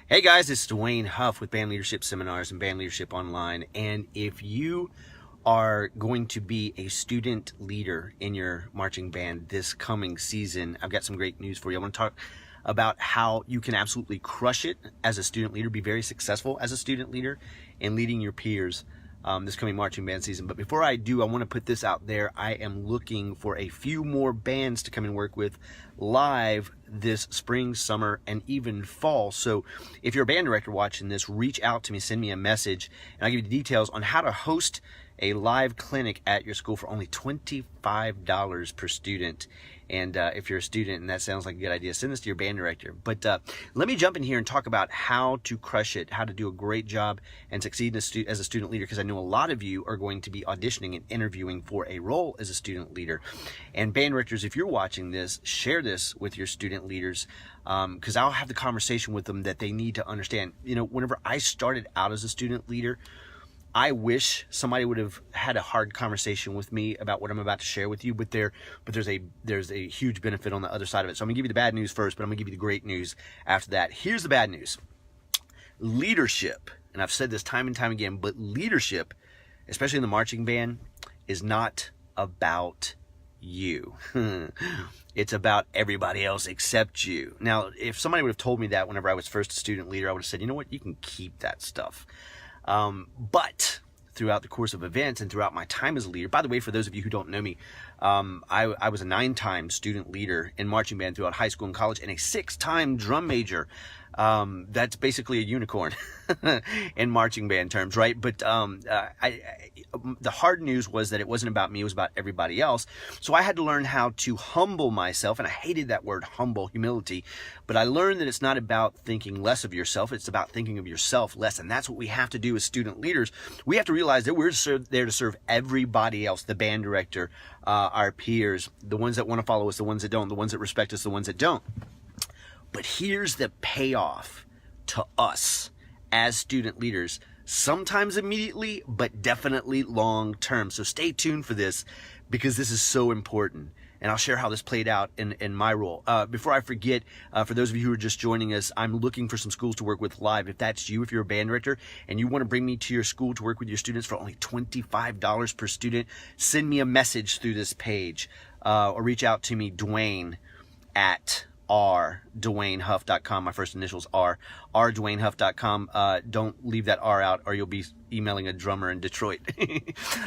Hey guys, it's Dwayne Huff with Band Leadership Seminars and Band Leadership Online. And if you are going to be a student leader in your marching band this coming season, I've got some great news for you. I want to talk about how you can absolutely crush it as a student leader, be very successful as a student leader in leading your peers this coming marching band season. But before I do, I want to put this out there. I am looking for a few more bands to come and work with live this spring, summer, and even fall. So if you're a band director watching this, reach out to me, send me a message, and I'll give you the details on how to host a live clinic at your school for only $25 per student. And if you're a student and that sounds like a good idea, send this to your band director. But let me jump in here and talk about how to crush it, how to do a great job and succeed as a student leader, because I know a lot of you are going to be auditioning and interviewing for a role as a student leader. And band directors, if you're watching this, share this with your student leaders, because I'll have the conversation with them that they need to understand. You know, whenever I started out as a student leader, I wish somebody would have had a hard conversation with me about what I'm about to share with you, but there's a huge benefit on the other side of it. So I'm gonna give you the bad news first, but I'm gonna give you the great news after that. Here's the bad news. Leadership, and I've said this time and time again, but leadership, especially in the marching band, is not about you. It's about everybody else except you. Now, if somebody would have told me that whenever I was first a student leader, I would have said, you know what, you can keep that stuff. But throughout the course of events and throughout my time as a leader, by the way, for those of you who don't know me, I was a 9-time student leader in marching band throughout high school and college, and a 6-time drum major. That's basically a unicorn in marching band terms, right? But the hard news was that it wasn't about me, it was about everybody else. So I had to learn how to humble myself, and I hated that word, humble, humility. But I learned that it's not about thinking less of yourself, it's about thinking of yourself less. And that's what we have to do as student leaders. We have to realize that we're there to serve everybody else, the band director, our peers, the ones that want to follow us, the ones that don't, the ones that respect us, the ones that don't. But here's the payoff to us as student leaders, sometimes immediately, but definitely long term. So stay tuned for this, because this is so important. And I'll share how this played out in my role. Before I forget, for those of you who are just joining us, I'm looking for some schools to work with live. If that's you, if you're a band director and you want to bring me to your school to work with your students for only $25 per student, send me a message through this page, or reach out to me, Dwayne at DwayneHuff.com. My first initials are DwayneHuff.com. Don't leave that R out, or you'll be emailing a drummer in Detroit.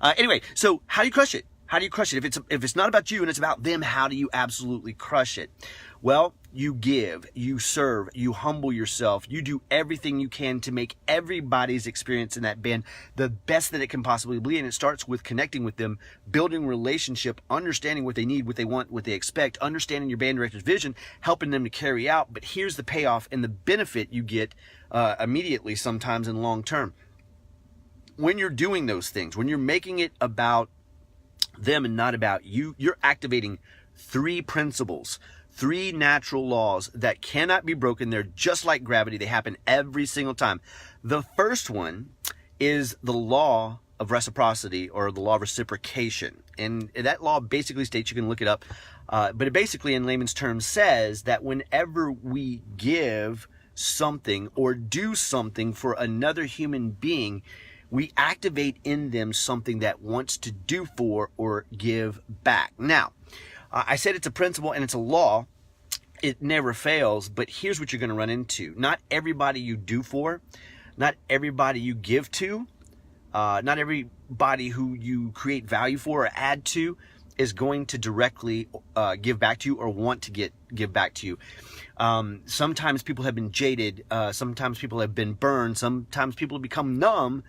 Anyway, so how do you crush it? How do you crush it? If it's not about you and it's about them, how do you absolutely crush it? Well, you give, you serve, you humble yourself, you do everything you can to make everybody's experience in that band the best that it can possibly be. And it starts with connecting with them, building relationship, understanding what they need, what they want, what they expect, understanding your band director's vision, helping them to carry out. But here's the payoff and the benefit you get immediately, sometimes in long term. When you're doing those things, when you're making it about them and not about you, you're activating 3 principles, 3 natural laws that cannot be broken. They're just like gravity. They happen every single time. The first one is the law of reciprocity, or the law of reciprocation. And that law basically states, you can look it up, but it basically in layman's terms says that whenever we give something or do something for another human being, we activate in them something that wants to do for or give back. Now, I said it's a principle and it's a law. It never fails, but here's what you're going to run into. Not everybody you do for, not everybody you give to, not everybody who you create value for or add to is going to directly give back to you or want to give back to you. Sometimes people have been jaded. Sometimes people have been burned. Sometimes people have become numb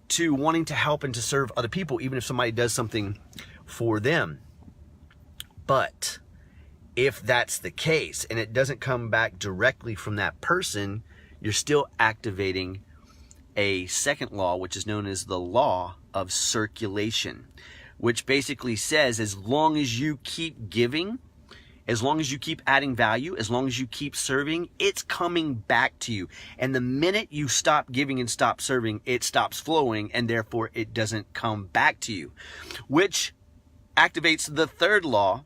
to wanting to help and to serve other people, even if somebody does something for them. But if that's the case and it doesn't come back directly from that person, you're still activating a second law, which is known as the law of circulation, which basically says as long as you keep giving, as long as you keep adding value, as long as you keep serving, it's coming back to you. And the minute you stop giving and stop serving, it stops flowing, and therefore it doesn't come back to you, which activates the third law,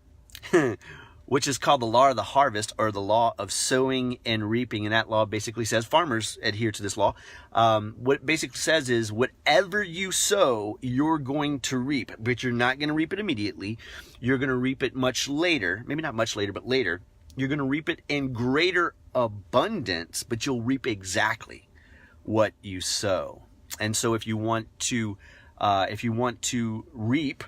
which is called the law of the harvest, or the law of sowing and reaping. And that law basically says, farmers adhere to this law. What it basically says is, whatever you sow, you're going to reap, but you're not going to reap it immediately. You're going to reap it much later, maybe not much later, but later. You're going to reap it in greater abundance, but you'll reap exactly what you sow. And so if you want to reap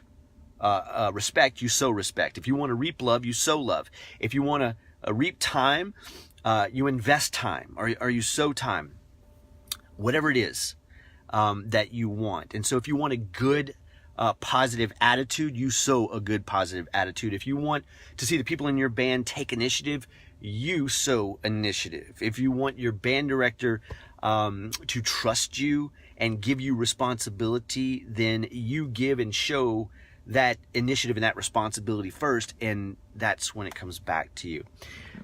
respect, you sow respect. If you want to reap love, you sow love. If you want to reap time, you invest time, or you sow time. Whatever it is that you want. And so if you want a good positive attitude, you sow a good positive attitude. If you want to see the people in your band take initiative, you sow initiative. If you want your band director to trust you and give you responsibility, then you give and show that initiative and that responsibility first, and that's when it comes back to you.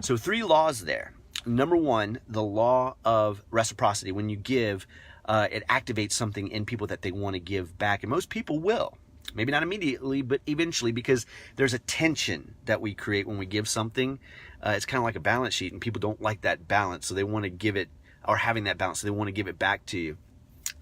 So 3 laws there. Number 1, the law of reciprocity. When you give, it activates something in people that they want to give back, and most people will. Maybe not immediately, but eventually, because there's a tension that we create when we give something. It's kind of like a balance sheet, and people don't like that balance, so they want to give it, or having that balance, so they want to give it back to you.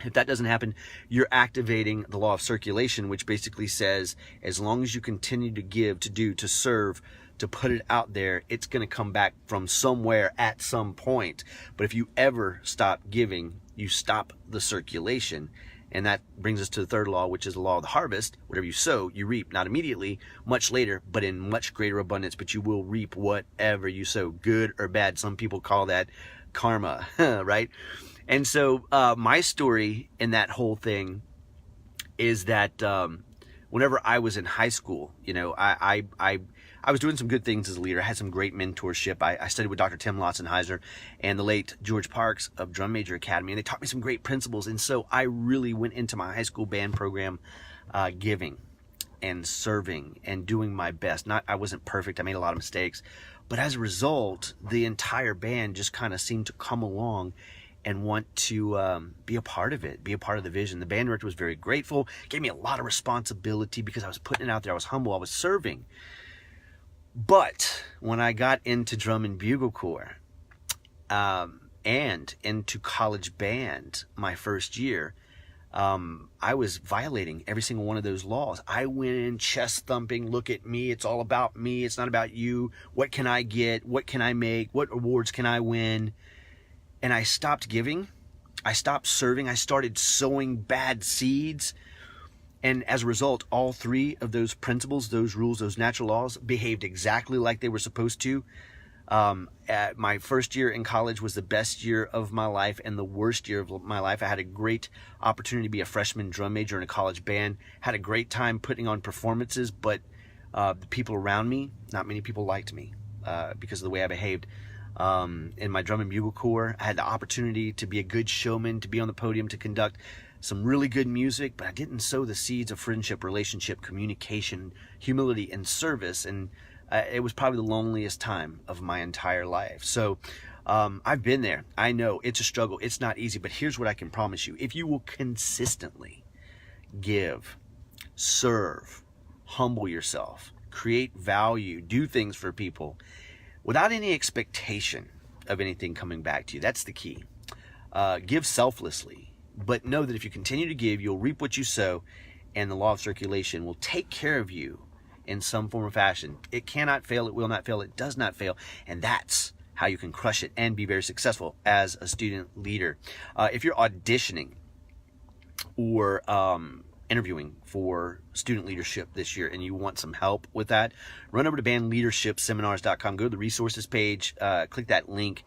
If that doesn't happen, you're activating the law of circulation, which basically says, as long as you continue to give, to do, to serve, to put it out there, it's going to come back from somewhere at some point. But if you ever stop giving, you stop the circulation. And that brings us to the 3rd law, which is the law of the harvest. Whatever you sow, you reap, not immediately, much later, but in much greater abundance. But you will reap whatever you sow, good or bad. Some people call that karma, right? And so my story in that whole thing is that whenever I was in high school, you know, I was doing some good things as a leader. I had some great mentorship. I studied with Dr. Tim Lotzenheiser and the late George Parks of Drum Major Academy, and they taught me some great principles. And so I really went into my high school band program giving and serving and doing my best. I wasn't perfect. I made a lot of mistakes. But as a result, the entire band just kind of seemed to come along and want to be a part of it, be a part of the vision. The band director was very grateful, gave me a lot of responsibility because I was putting it out there. I was humble, I was serving. But when I got into drum and bugle corps and into college band my first year, I was violating every single one of those laws. I went in chest thumping, look at me, it's all about me, it's not about you. What can I get? What can I make? What awards can I win? And I stopped giving, I stopped serving, I started sowing bad seeds. And as a result, all 3 of those principles, those rules, those natural laws behaved exactly like they were supposed to. My first year in college was the best year of my life and the worst year of my life. I had a great opportunity to be a freshman drum major in a college band, had a great time putting on performances, but the people around me, not many people liked me because of the way I behaved. In my drum and bugle corps, I had the opportunity to be a good showman, to be on the podium, to conduct some really good music, but I didn't sow the seeds of friendship, relationship, communication, humility, and service. And it was probably the loneliest time of my entire life. So I've been there. I know it's a struggle. It's not easy, but here's what I can promise you. If you will consistently give, serve, humble yourself, create value, do things for people, without any expectation of anything coming back to you. That's the key. Give selflessly, but know that if you continue to give, you'll reap what you sow, and the law of circulation will take care of you in some form or fashion. It cannot fail, it will not fail, it does not fail, and that's how you can crush it and be very successful as a student leader. If you're auditioning or interviewing for student leadership this year and you want some help with that, run over to bandleadershipseminars.com, go to the resources page, click that link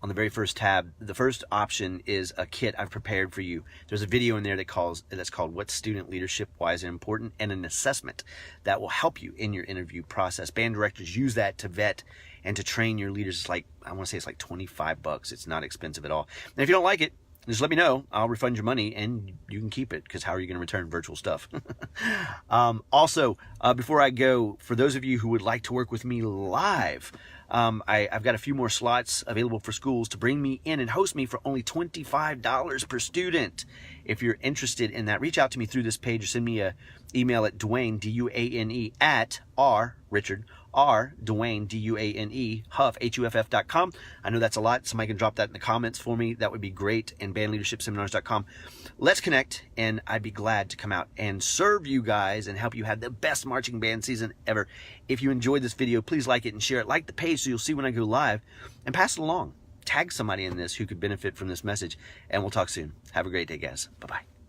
on the very first tab. The first option is a kit I've prepared for you. There's a video in there that's called What's Student Leadership, Why is it Important, and an assessment that will help you in your interview process. Band directors use that to vet and to train your leaders. It's like, I want to say it's like $25. It's not expensive at all. And if you don't like it, just let me know. I'll refund your money and you can keep it, because how are you going to return virtual stuff? Also, before I go, for those of you who would like to work with me live, I've got a few more slots available for schools to bring me in and host me for only $25 per student. If you're interested in that, reach out to me through this page or send me an email at Dwayne, D-U-A-N-E, at Richard, Dwayne, D-U-A-N-E, Huff, Huff.com. I know that's a lot. Somebody can drop that in the comments for me. That would be great. And bandleadershipseminars.com. Let's connect, and I'd be glad to come out and serve you guys and help you have the best marching band season ever. If you enjoyed this video, please like it and share it. Like the page so you'll see when I go live, and pass it along. Tag somebody in this who could benefit from this message, and we'll talk soon. Have a great day, guys. Bye-bye.